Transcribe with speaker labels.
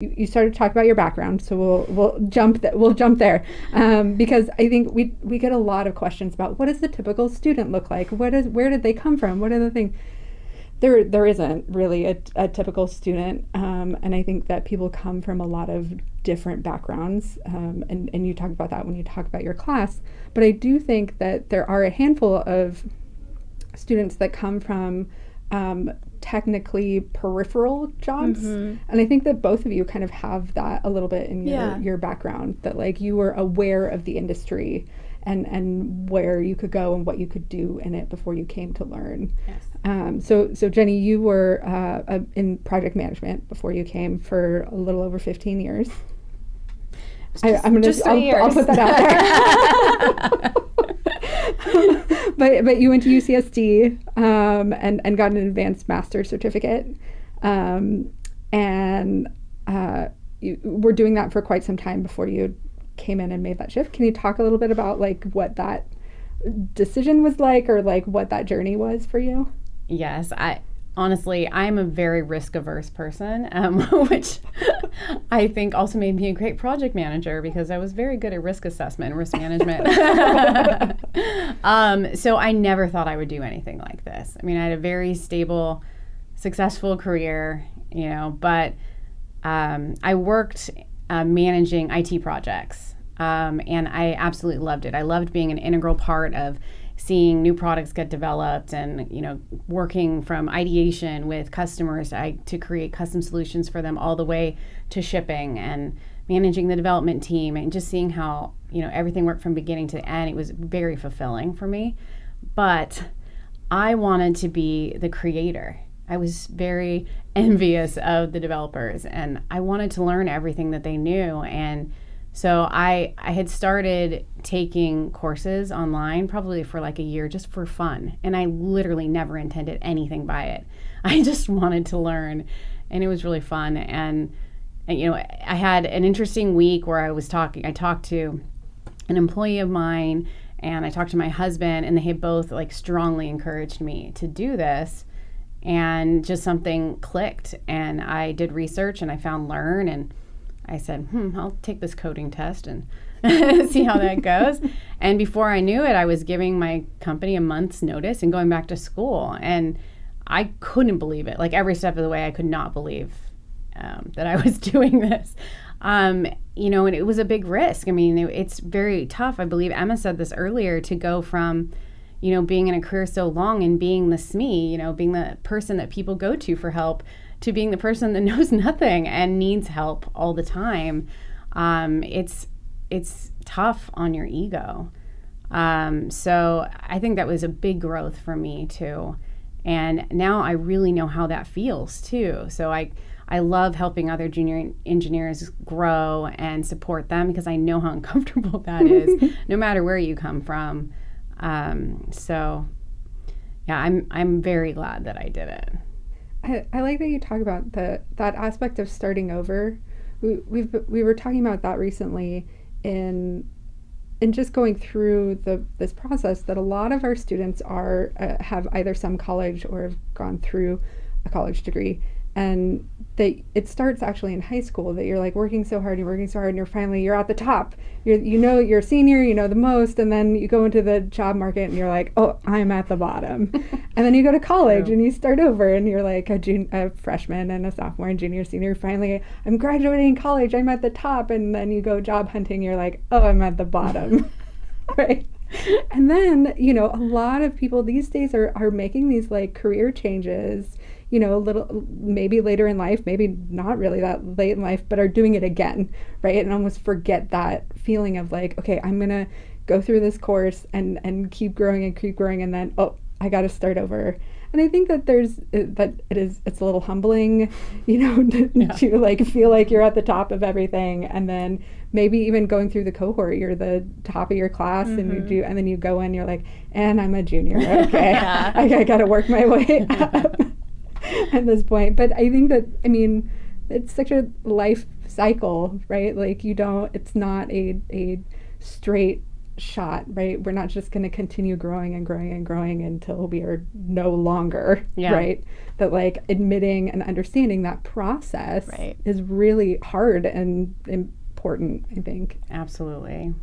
Speaker 1: you started to talk about your background, so we'll jump there, because I think we get a lot of questions about what does the typical student look like? Where did they come from? What are the things? There isn't really a typical student, and I think that people come from a lot of different backgrounds, and you talk about that when you talk about your class. But I do think that there are a handful of students that come from technically peripheral jobs, and I think that both of you kind of have that a little bit in your background, that like you were aware of the industry and where you could go and what you could do in it before you came to learn.
Speaker 2: Yes.
Speaker 1: So Jenny, you were in project management before you came for a little over 15 years. I'll put that out there. But you went to UCSD and got an advanced master's certificate, and you were doing that for quite some time before you came in and made that shift. Can you talk a little bit about like what that decision was like, or like what that journey was for you?
Speaker 2: Yes, honestly, I'm a very risk-averse person, which I think also made me a great project manager because I was very good at risk assessment and risk management. So I never thought I would do anything like this. I mean, I had a very stable, successful career, but I worked managing IT projects, and I absolutely loved it. I loved being an integral part of seeing new products get developed and, working from ideation with customers to create custom solutions for them all the way to shipping and managing the development team and just seeing how, everything worked from beginning to end. It was very fulfilling for me. But I wanted to be the creator. I was very envious of the developers and I wanted to learn everything that they knew. And so I had started taking courses online probably for like a year just for fun. And I literally never intended anything by it. I just wanted to learn, and it was really fun. And I had an interesting week where I talked to an employee of mine and I talked to my husband, and they had both like strongly encouraged me to do this. And just something clicked, and I did research and I found Learn, and I said, I'll take this coding test and see how that goes. And before I knew it, I was giving my company a month's notice and going back to school. And I couldn't believe it. Like every step of the way, I could not believe that I was doing this. And it was a big risk. I mean, it's very tough. I believe Emma said this earlier, to go from, being in a career so long and being the SME, being the person that people go to for help, to being the person that knows nothing and needs help all the time. It's tough on your ego. So I think that was a big growth for me too. And now I really know how that feels too. So I love helping other junior engineers grow and support them because I know how uncomfortable that is, no matter where you come from. So yeah, I'm very glad that I did it.
Speaker 1: I like that you talk about that aspect of starting over. We were talking about that recently in just going through this process, that a lot of our students have either some college or have gone through a college degree, and it starts actually in high school, that you're like working so hard and you're at the top. You're a senior, you know the most, and then you go into the job market and you're like, oh, I'm at the bottom. And then you go to college and you start over and you're like a freshman and a sophomore and junior, senior. Finally, I'm graduating college, I'm at the top. And then you go job hunting, you're like, oh, I'm at the bottom. Right? And then, a lot of people these days are making these like career changes, little, maybe later in life, maybe not really that late in life, but are doing it again, right? And almost forget that feeling of like, okay, I'm going to go through this course and keep growing, and then, oh, I got to start over. And I think that it's a little humbling, to like feel like you're at the top of everything, and then maybe even going through the cohort, you're the top of your class, and then you go in, you're like, and I'm a junior, okay, I got to work my way up at this point. But I think that, it's such a life cycle, right? Like it's not a straight shot, right? We're not just going to continue growing and growing and growing until we are no longer,
Speaker 2: Yeah.
Speaker 1: right? That like admitting and understanding that process
Speaker 2: Right.
Speaker 1: is really hard and important, I think.
Speaker 2: Absolutely.